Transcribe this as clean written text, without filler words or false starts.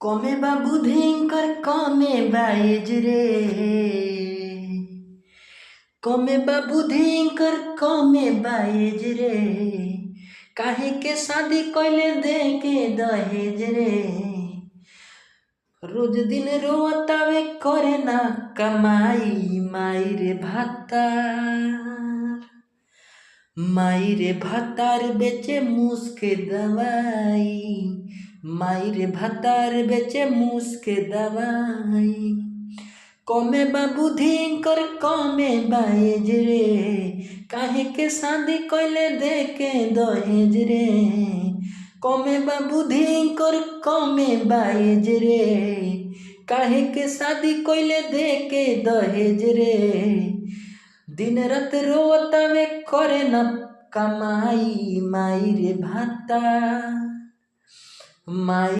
कमे बा बुधिंकर कमे बा एज रे, कमे बा बुधिंकर कमे बा एज रे, काहे के शादी कइले दे के दहेज रे। रोज दिन रोतावे करे ना कमाई, माई रे भातार, माई रे भातार बेचे मूस के दवाई, माई रे भातार बेचे मूस के दवाई। कमे बा बुधिंकर कमे बा एज रे, काहे के शादी कइले दे के दहेज रे। कमे बा बुधिंकर कमे बा एज रे, काहे के शादी कइले दे के दहेज रे। दिन रात रोतावे करे न कमाई, माई रे भातार, माई